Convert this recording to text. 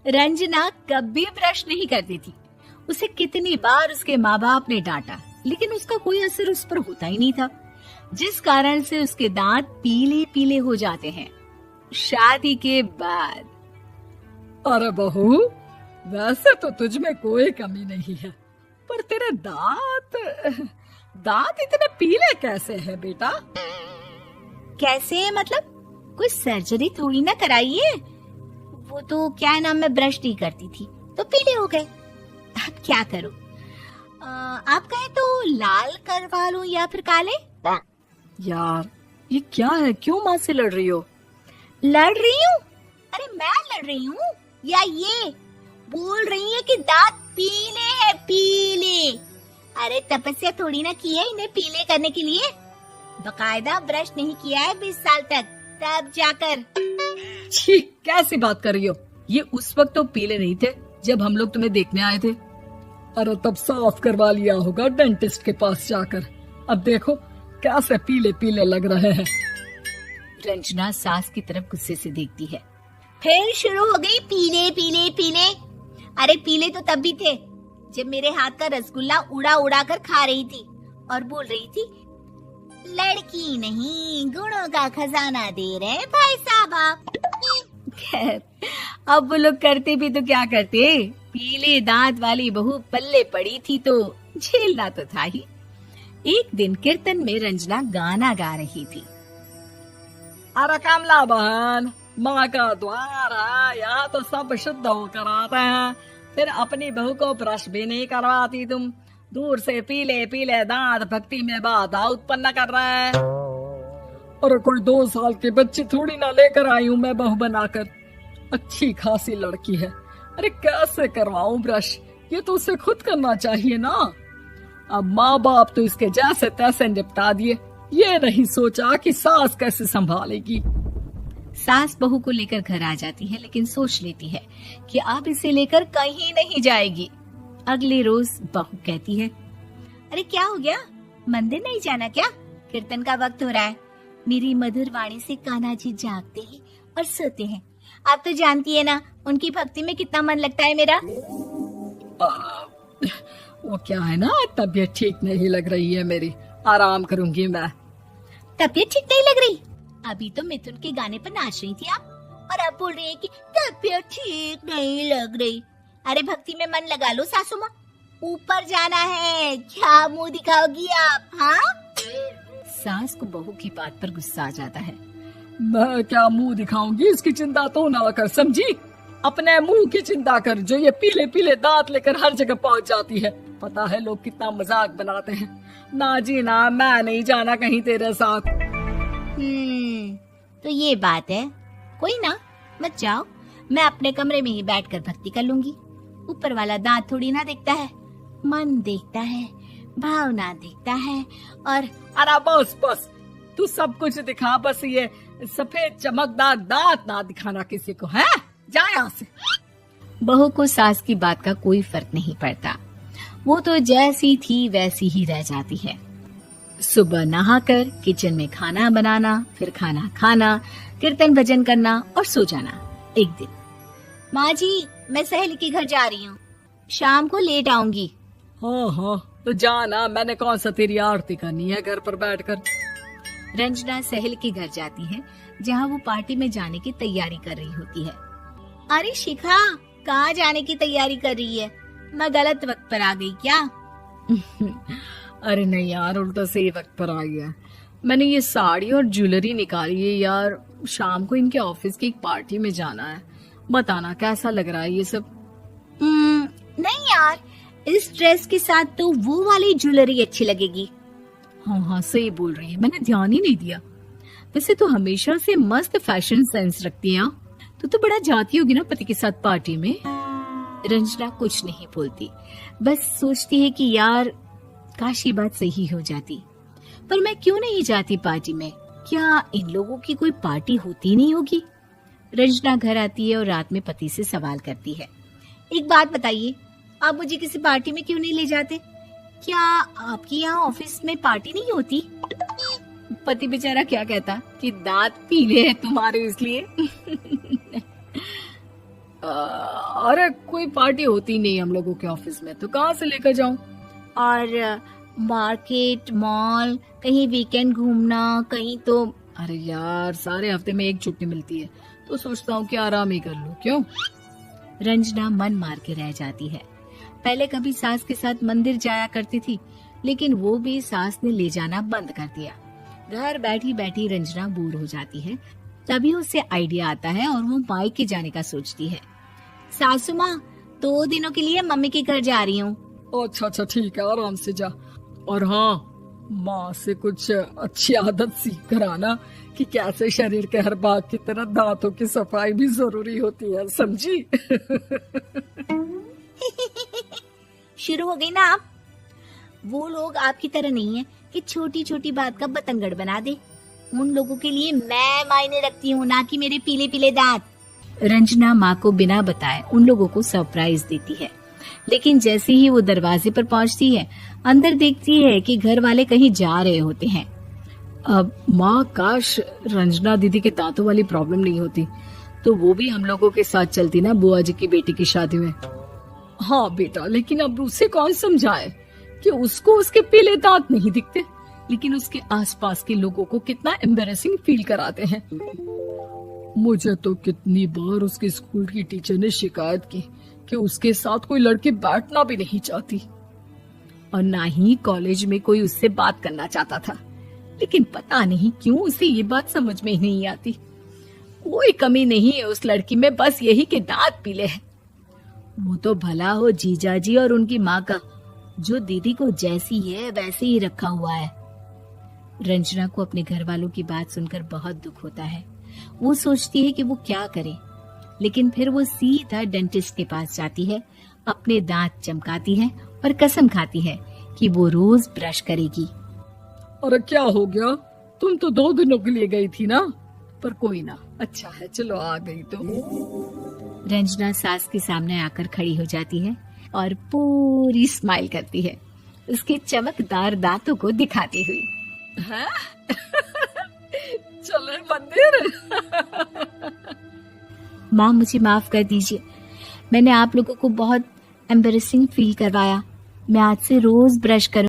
रंजना कभी ब्रश नहीं करती थी। उसे कितनी बार उसके माँ बाप ने डांटा, लेकिन उसका कोई असर उस पर होता ही नहीं था, जिस कारण से उसके दांत पीले पीले हो जाते हैं। शादी के बाद अरे बहू, वैसे तो तुझ में कोई कमी नहीं है, पर तेरे दांत इतने पीले कैसे हैं बेटा? कैसे मतलब? कोई सर्जरी थोड़ी ना कराई है। वो तो क्या नाम, मैं ब्रश नहीं करती थी तो पीले हो गए। अब क्या करूं? आप कहें तो लाल करवा लूं या फिर काले? यार ये क्या है, क्यों माँ से लड़ रही हो? लड़ रही हूँ? अरे मैं लड़ रही हूँ या ये बोल रही है कि दांत पीले हैं, पीले। अरे तपस्या थोड़ी ना की है इन्हें पीले करने के लिए। बकायदा ब्रश नहीं किया है 20 साल तक, तब जाकर। छी, कैसी बात कर रही हो? ये उस वक्त तो पीले नहीं थे जब हम लोग तुम्हें देखने आए थे। अरे तब साफ करवा लिया होगा डेंटिस्ट के पास जाकर। अब देखो कैसे पीले पीले लग रहे हैं। रंजना सास की तरफ गुस्से से देखती है। फिर शुरू हो गई पीले पीले पीले। अरे पीले तो तब भी थे जब मेरे हाथ का रसगुल्ला उड़ा उड़ा कर खा रही थी और बोल रही थी, लड़की नहीं गुणों का खजाना दे रहे भाई साहब आप। खैर अब वो लोग करते भी तो क्या करते, पीले दांत वाली बहू पल्ले पड़ी थी तो झेलना तो था ही। एक दिन कीर्तन में रंजना गाना गा रही थी। अरे कमला बहन, माँ का द्वार है, यहाँ तो सब शुद्ध होकर आते हैं, फिर अपनी बहू को ब्रश भी नहीं करवाती तुम। दूर से पीले पीले दांत भक्ति में बाधा उत्पन्न कर रहे हैं। अरे कोई 2 साल के बच्चे थोड़ी ना लेकर आई हूँ मैं बहू बनाकर। अच्छी खासी लड़की है, अरे कैसे करवाऊं ब्रश? ये तो उसे खुद करना चाहिए ना। अब माँ बाप तो इसके जैसे तैसे निपटा दिए, ये नहीं सोचा कि सास कैसे संभालेगी। सास बहू को लेकर घर आ जाती है, लेकिन सोच लेती है कि अब इसे लेकर कहीं नहीं जाएगी। अगले रोज बहू कहती है, अरे क्या हो गया, मंदिर नहीं जाना क्या? कीर्तन का वक्त हो रहा है। मेरी मधुर वाणी से कान्हा जी जागते हैं और सोते हैं। आप तो जानती है ना उनकी भक्ति में कितना मन लगता है मेरा। वो क्या है ना, तबीयत ठीक नहीं लग रही है मेरी, आराम करूंगी मैं। तबीयत ठीक नहीं लग रही? अभी तो मिथुन के गाने पर नाच रही थी आप, और अब बोल रही है कि तबीयत ठीक नहीं लग रही। अरे भक्ति में मन लगा लो सासू माँ, ऊपर जाना है, क्या मुंह दिखाओगी आप? हाँ? सास को बहू की बात पर गुस्सा आ जाता है। मैं क्या मुंह दिखाऊंगी, इसकी चिंता तो ना कर, समझी? अपने मुंह की चिंता कर, जो ये पीले पीले दांत लेकर हर जगह पहुंच जाती है। पता है लोग कितना मजाक बनाते हैं। ना जी ना, मैं नहीं जाना कहीं तेरे साथ। तो ये बात है। कोई ना, मत जाओ, मैं अपने कमरे में ही बैठकर भक्ति कर लूंगी। ऊपर वाला दांत थोड़ी ना देखता है, मन देखता है, भावना देखता है। और अरे बस बस, तू सब कुछ दिखा, बस ये सफेद चमकदार दांत ना दिखाना किसी को, है? जा यहाँ से। बहू को सास की बात का कोई फर्क नहीं पड़ता, वो तो जैसी थी वैसी ही रह जाती है। सुबह नहाकर किचन में खाना बनाना, फिर खाना खाना, कीर्तन भजन करना और सो जाना। एक दिन, माँ जी मैं सहेली के घर जा रही हूँ, शाम को लेट आऊंगी। हाँ हाँ तो जाना, मैंने कौन सा तेरी आरती करनी है घर पर बैठकर। रंजना सहेली के घर जाती है, जहाँ वो पार्टी में जाने की तैयारी कर रही होती है। अरे शिखा, कहाँ जाने की तैयारी कर रही है? मैं गलत वक्त पर आ गई क्या? अरे नहीं यार, उल्टा सही वक्त पर आई है। मैंने ये साड़ी और ज्वेलरी निकाली है यार, शाम को इनके ऑफिस की एक पार्टी में जाना है। बताना कैसा लग रहा है ये सब? नहीं यार, इस ड्रेस के साथ तो वो वाली ज्वेलरी अच्छी लगेगी। हाँ हाँ सही बोल रही है, मैंने ध्यान ही नहीं दिया। वैसे तो हमेशा से मस्त फैशन सेंस रखती है। तो बड़ा जाती होगी ना पति के साथ पार्टी में। रंजना कुछ नहीं बोलती, बस सोचती है कि यार काश ये बात सही हो जाती, पर मैं क्यों नहीं जाती पार्टी में? क्या इन लोगों की कोई पार्टी होती नहीं होगी? रंजना घर आती है और रात में पति से सवाल करती है, एक बात बताइए, आप मुझे किसी पार्टी में क्यों नहीं ले जाते? क्या आपके यहाँ ऑफिस में पार्टी नहीं होती? पति बेचारा क्या कहता कि दांत पीले हैं तुम्हारे इसलिए। अरे कोई पार्टी होती नहीं हम लोगों के ऑफिस में, तो कहाँ से लेकर जाऊं? और मार्केट, मॉल, कहीं वीकेंड घूमना, कहीं तो। अरे यार, सारे हफ्ते में एक छुट्टी मिलती है, तो सोचता हूँ कि आराम ही कर लूं। क्यों? रंजना मन मार के रह जाती है। पहले कभी सास के साथ मंदिर जाया करती थी, लेकिन वो भी सास ने ले जाना बंद कर दिया। घर बैठी बैठी रंजना बोर हो जाती है। तभी उसे आइडिया आता है और वो मायके जाने का सोचती है। सासू माँ, 2 दिनों के लिए मम्मी के घर जा रही हूँ। अच्छा ठीक है, आराम से जा। और हाँ, माँ से कुछ अच्छी आदत सीख कर आना कि कैसे शरीर के हर भाग की तरह दांतों की सफाई भी जरूरी होती है, समझी? शुरू हो गई ना आप। वो लोग आपकी तरह नहीं है कि छोटी छोटी बात का बतंगड़ बना दे। उन लोगों के लिए मैं मायने रखती हूँ, ना कि मेरे पीले पीले दांत। रंजना माँ को बिना बताए उन लोगों को सरप्राइज देती है, लेकिन जैसे ही वो दरवाजे पर पहुंचती है, अंदर देखती है कि घर वाले कहीं जा रहे होते हैं। अब माँ, काश रंजना दीदी के दांतों वाली प्रॉब्लम नहीं होती, तो वो भी हम लोगों के साथ चलती ना बुआ जी की बेटी की शादी में। हाँ बेटा, लेकिन अब उसे कौन समझाए कि उसको उसके पीले दांत नहीं दिखते, लेकिन उसके आसपास के लोगों को कितना एम्बैरेसिंग फील कराते हैं। मुझे तो कितनी बार उसके स्कूल की टीचर ने शिकायत की कि उसके साथ कोई लड़की बैठना भी नहीं चाहती, और ना ही कॉलेज में कोई उससे बात करना चाहता था। लेकिन पता नहीं क्यों उसे ये बात समझ में ही नहीं आती। कोई कमी नहीं है उस लड़की में, बस यही कि दांत पीले हैं। वो तो भला हो जीजाजी और उनकी माँ का, जो दीदी को जैसी है वैसे ही रखा हुआ है। रंजना को अपने घर वालों की बात सुनकर बहुत दुख होता है। वो सोचती है कि वो क्या करे, लेकिन फिर वो सीधा डेंटिस्ट के पास जाती है, अपने दांत चमकाती है और कसम खाती है कि वो रोज ब्रश करेगी। अरे क्या हो गया? तुम तो 2 दिनों के लिए गई थी ना, पर कोई ना, अच्छा है, चलो आ गई तो। रंजना सास के सामने आकर खड़ी हो जाती है और पूरी स्माइल करती है, उसके चमकदार दांतों को दिखाती हुई। चले मंदिर। माँ, मुझे माफ कर दीजिए, मैंने आप लोगों को बहुत एम्बैरेसिंग फील करवाया। मैं आज से रोज ब्रश करूंगी।